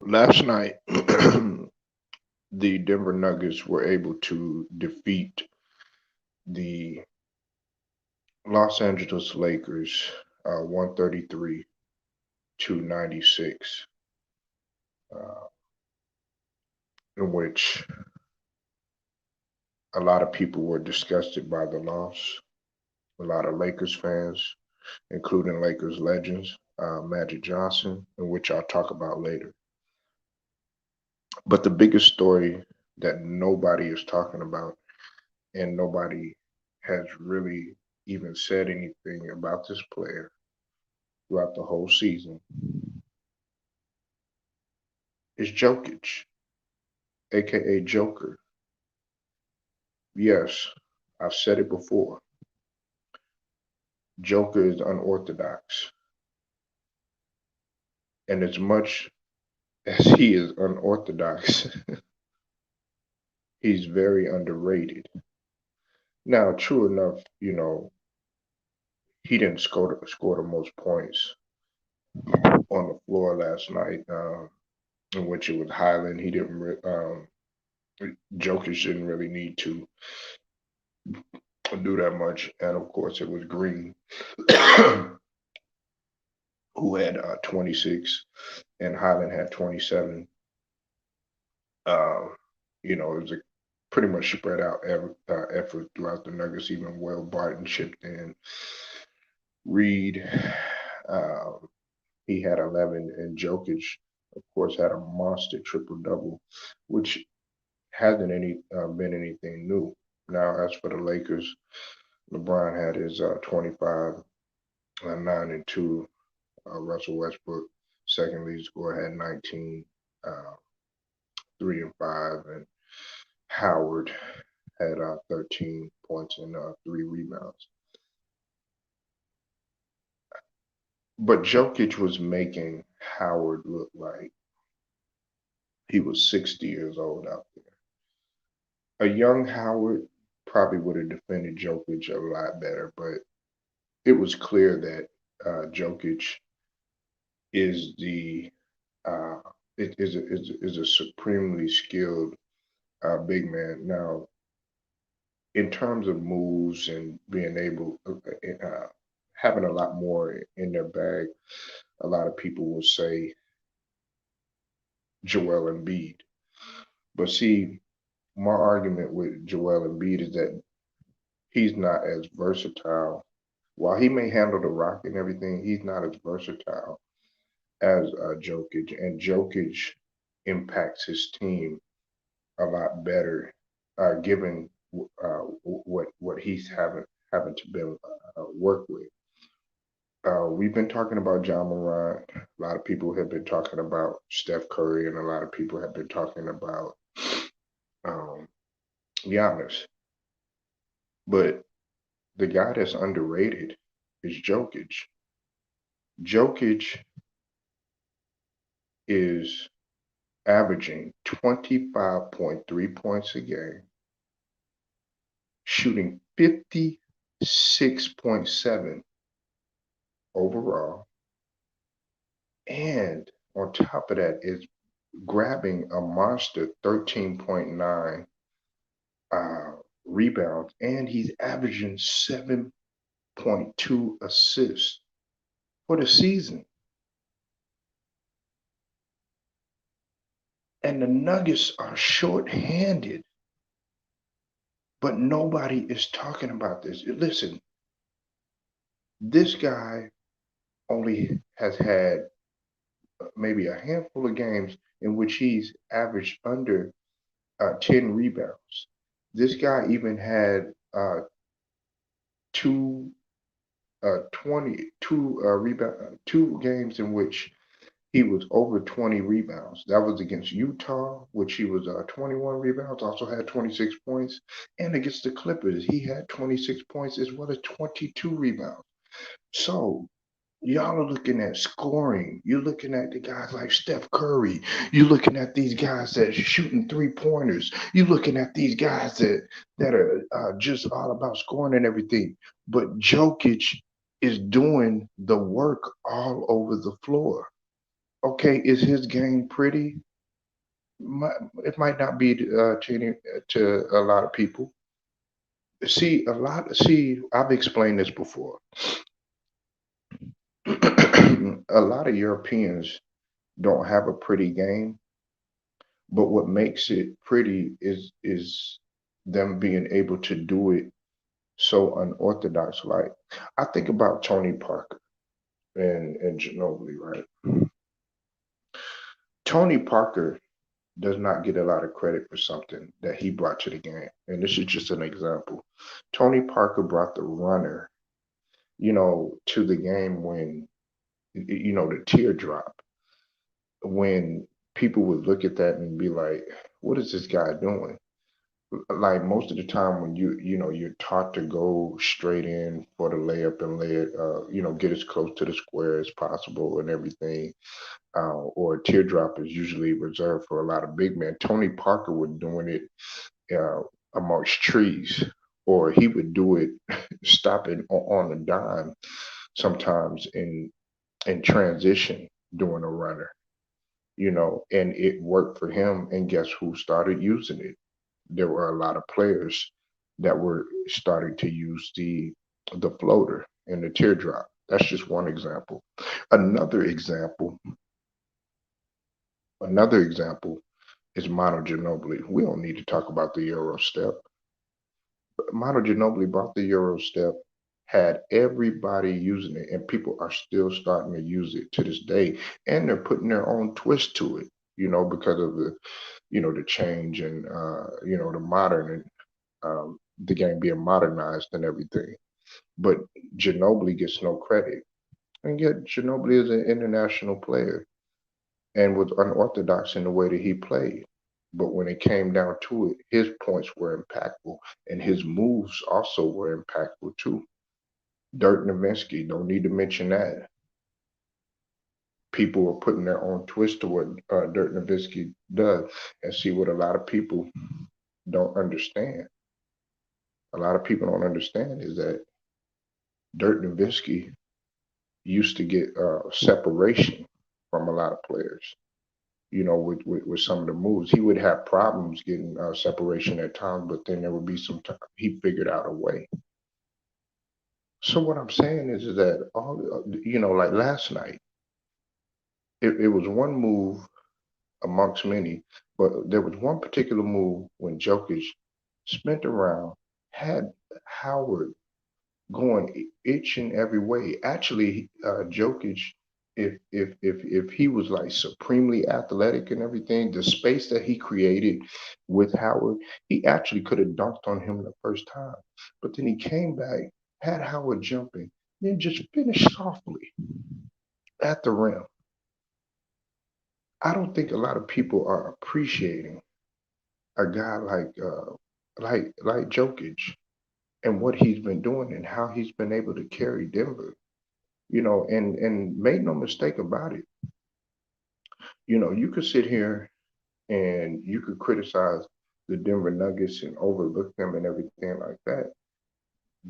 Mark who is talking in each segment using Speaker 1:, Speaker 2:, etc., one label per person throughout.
Speaker 1: Last night, the Denver Nuggets were able to defeat the Los Angeles Lakers 133 to 96, uh, in which a lot of people were disgusted by the loss. A lot of Lakers fans, including Lakers legends, Magic Johnson, in which I'll talk about later. But the biggest story that nobody is talking about and nobody has really even said anything about this player throughout the whole season is Jokic, aka Joker. Yes, I've said it before. Joker is unorthodox. And as much as he is unorthodox, he's very underrated. Now, true enough, he didn't score the most points on the floor last night, in which it was Highland. He didn't. Jokic didn't really need to do that much, and of course, it was Green who had 26, and Highland had 27. Uh, it was a pretty much spread out effort throughout the Nuggets. Even Will Barton chipped in. Reed, uh, he had 11, and Jokic, of course, had a monster triple double, which hasn't been anything new. Now, as for the Lakers, LeBron had his 25, 9 and 2. Russell Westbrook, second lead scorer, had 19, 3 and 5, and Howard had 13 points and 3 rebounds. But Jokic was making Howard look like he was 60 years old out there. A young Howard probably would have defended Jokic a lot better, but it was clear that Jokic is the uh, is a supremely skilled big man. Now, in terms of moves and being able having a lot more in their bag, a lot of people will say Joel Embiid. But see, my argument with Joel Embiid is that he's not as versatile. While he may handle the rock and everything, he's not as versatile as Jokic, and Jokic impacts his team a lot better, given what he's having to build work with. We've been talking about John Morant. A lot of people have been talking about Steph Curry, and a lot of people have been talking about um, Giannis. But the guy that's underrated is Jokic. Jokic is averaging 25.3 points a game, shooting 56.7 overall, and on top of that is grabbing a monster 13.9 uh, rebounds, and he's averaging 7.2 assists for the season. And the Nuggets are short-handed, but nobody is talking about this. Listen, this guy only has had maybe a handful of games in which he's averaged under 10 rebounds. This guy even had two 22 rebound 2 games in which he was over 20 rebounds. That was against Utah, which he was 21 rebounds, also had 26 points, and against the Clippers, he had 26 points as well as 22 rebounds. So y'all are looking at scoring. You're looking at the guys like Steph Curry. You're looking at these guys that are shooting 3 pointers. You're looking at these guys that are just all about scoring and everything. But Jokic is doing the work all over the floor. Okay, is his game pretty? It might not be to a lot of people. See, I've explained this before. A lot of Europeans don't have a pretty game, but what makes it pretty is them being able to do it so unorthodox. Like I think about Tony Parker and Ginobili, right? Tony Parker does not get a lot of credit for something that he brought to the game. And this is just an example. Tony Parker brought the runner, to the game when, the teardrop, when people would look at that and be like, what is this guy doing? Like most of the time when you're taught to go straight in for the layup and lay it, get as close to the square as possible and everything, or a teardrop is usually reserved for a lot of big men. Tony Parker was doing it amongst trees, or he would do it stopping on a dime sometimes in transition doing a runner, and it worked for him. And guess who started using it? There were a lot of players that were starting to use the floater and the teardrop. That's just one example. Another example, another example is Manu Ginobili. We don't need to talk about the Euro step. Manu Ginobili brought the Euro step, had everybody using it, and people are still starting to use it to this day, and they're putting their own twist to it. Because of the change and the modern and the game being modernized and everything. But Ginobili gets no credit, and yet Ginobili is an international player and was unorthodox in the way that he played. But when it came down to it, his points were impactful and his moves also were impactful too. Dirk Nowitzki, don't need to mention that. People are putting their own twist to what Dirk Nowitzki does, and see what a lot of people don't understand. A lot of people don't understand is that Dirk Nowitzki used to get separation from a lot of players. With some of the moves. He would have problems getting separation at times, but then there would be some time he figured out a way. So what I'm saying is that like last night, it was one move amongst many, but there was one particular move when Jokic spent around, had Howard going each and every way. Actually, Jokic, if he was like supremely athletic and everything, the space that he created with Howard, he actually could have dunked on him the first time. But then he came back, had Howard jumping, then just finished softly at the rim. I don't think a lot of people are appreciating a guy like Jokic and what he's been doing and how he's been able to carry Denver. And make no mistake about it. You could sit here and you could criticize the Denver Nuggets and overlook them and everything like that.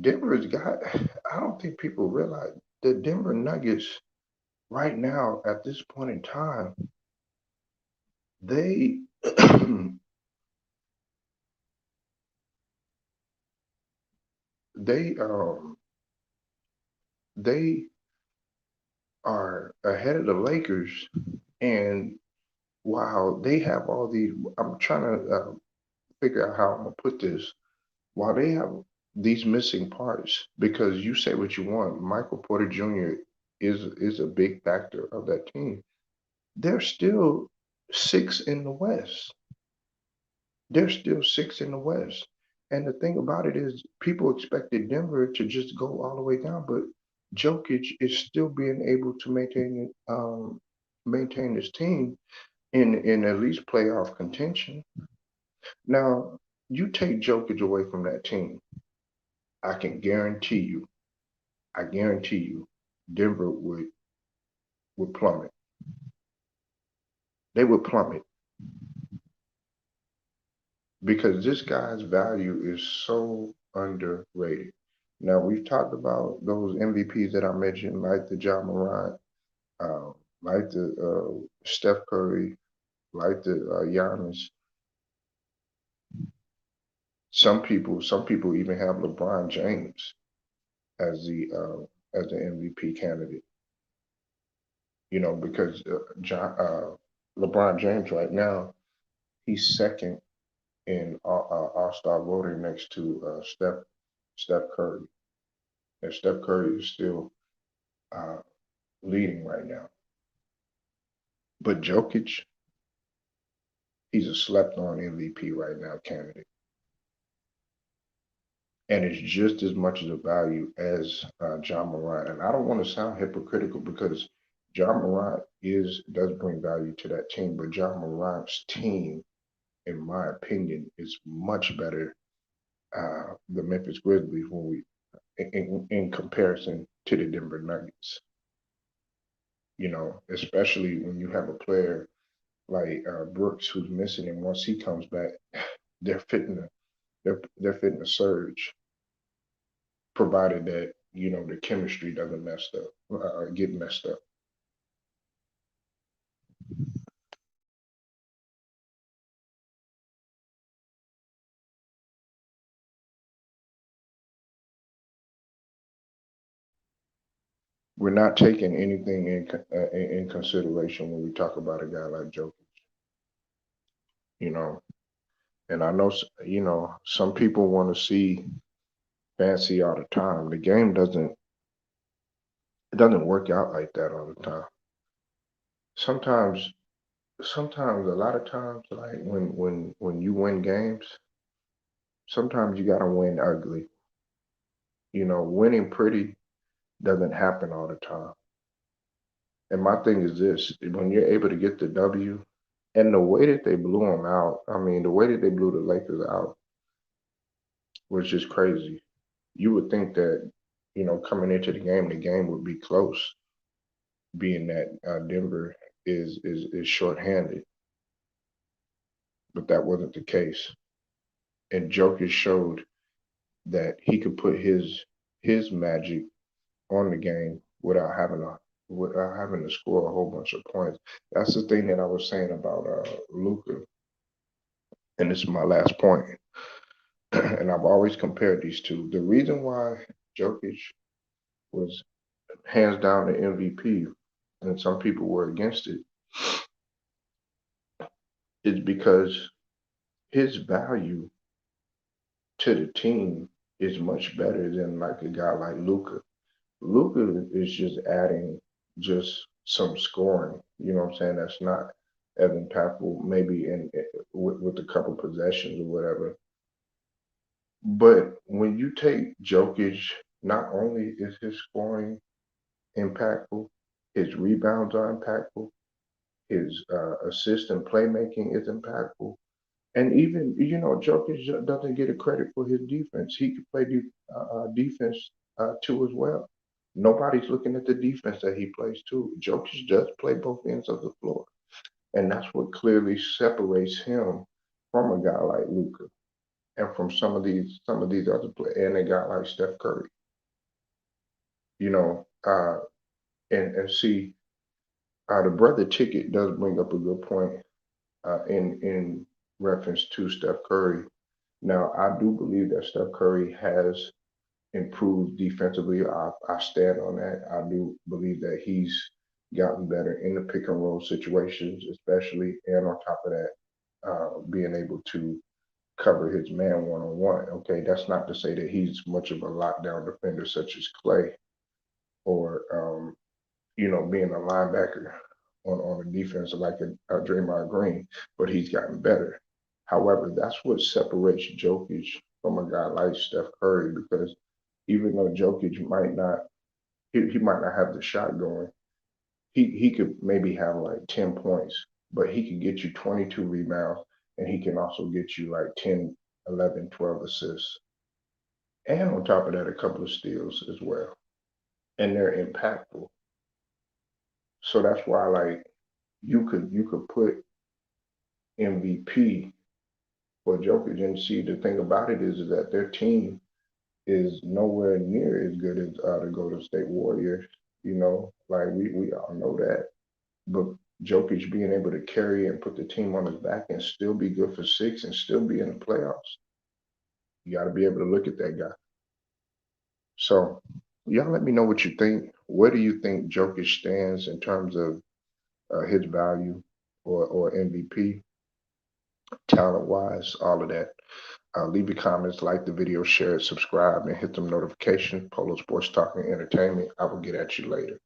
Speaker 1: Denver's got, I don't think people realize the Denver Nuggets right now at this point in time, they they they are ahead of the Lakers, and while they have all these, I'm trying to figure out how I'm gonna put this. While they have these missing parts, because you say what you want, Michael Porter Jr. is a big factor of that team. They're still six in the West. They're still six in the West. And the thing about it is, people expected Denver to just go all the way down, but Jokic is still being able to maintain his team in at least playoff contention. Now, you take Jokic away from that team, I can guarantee you, I guarantee you, Denver would plummet. They would plummet because this guy's value is so underrated. Now we've talked about those MVPs that I mentioned, like the John Morant. like the Steph Curry, like the Giannis. Some people even have LeBron James as the MVP candidate. Because LeBron James right now he's second in All-Star voting next to Steph Curry, and Steph Curry is still uh, leading right now. But Jokic, he's a slept-on MVP right now candidate, and it's just as much of a value as John Morant. And I don't want to sound hypocritical because John Morant does bring value to that team, but John Morant's team, in my opinion, is much better the Memphis Grizzlies when we in comparison to the Denver Nuggets. Especially when you have a player like Brooks who's missing, and once he comes back, they're fitting they're fitting a surge, provided that the chemistry doesn't get messed up. We're not taking anything in consideration when we talk about a guy like Jokic, you know. And I know some people want to see fancy all the time. The game doesn't work out like that all the time. Sometimes a lot of times, like when you win games, sometimes you gotta win ugly. Winning pretty doesn't happen all the time. And my thing is this: when you're able to get the W, and the way that they blew them out, I mean, the way that they blew the Lakers out was just crazy. You would think that, coming into the game would be close, being that Denver is shorthanded, but that wasn't the case. And Jokic showed that he could put his magic on the game without having to score a whole bunch of points. That's the thing that I was saying about Luka, and this is my last point. And I've always compared these two. The reason why Jokic was hands down the MVP, and some people were against it, is because his value to the team is much better than like a guy like Luka. Luka is just adding just some scoring. You know what I'm saying? That's not as impactful, maybe with a couple possessions or whatever. But when you take Jokic, not only is his scoring impactful, his rebounds are impactful, his assist and playmaking is impactful, and even Jokic doesn't get a credit for his defense. He could play defense too as well. Nobody's looking at the defense that he plays too. Jokic does play both ends of the floor, and that's what clearly separates him from a guy like Luka and from some of these other players, and a guy like Steph Curry. You know, and see, the brother ticket does bring up a good point in reference to Steph Curry. Now, I do believe that Steph Curry has improved defensively. I stand on that. I do believe that he's gotten better in the pick and roll situations, especially, and on top of that, being able to cover his man one on one. Okay, that's not to say that he's much of a lockdown defender such as Clay or being a linebacker on a defense like a Draymond Green, but he's gotten better. However, that's what separates Jokic from a guy like Steph Curry because even though Jokic he might not have the shot going, he could maybe have like 10 points, but he can get you 22 rebounds and he can also get you like 10, 11, 12 assists. And on top of that, a couple of steals as well. And they're impactful. So that's why like you could put MVP for Jokic and see the thing about it is that their team is nowhere near as good as the Golden State Warriors. Like we all know that. Jokic being able to carry and put the team on his back and still be good for 6 and still be in the playoffs. You got to be able to look at that guy. So, y'all let me know what you think. Where do you think Jokic stands in terms of his value or MVP, talent wise, all of that? Leave your comments, like the video, share it, subscribe, and hit the notification. Polo Sports Talking Entertainment. I will get at you later.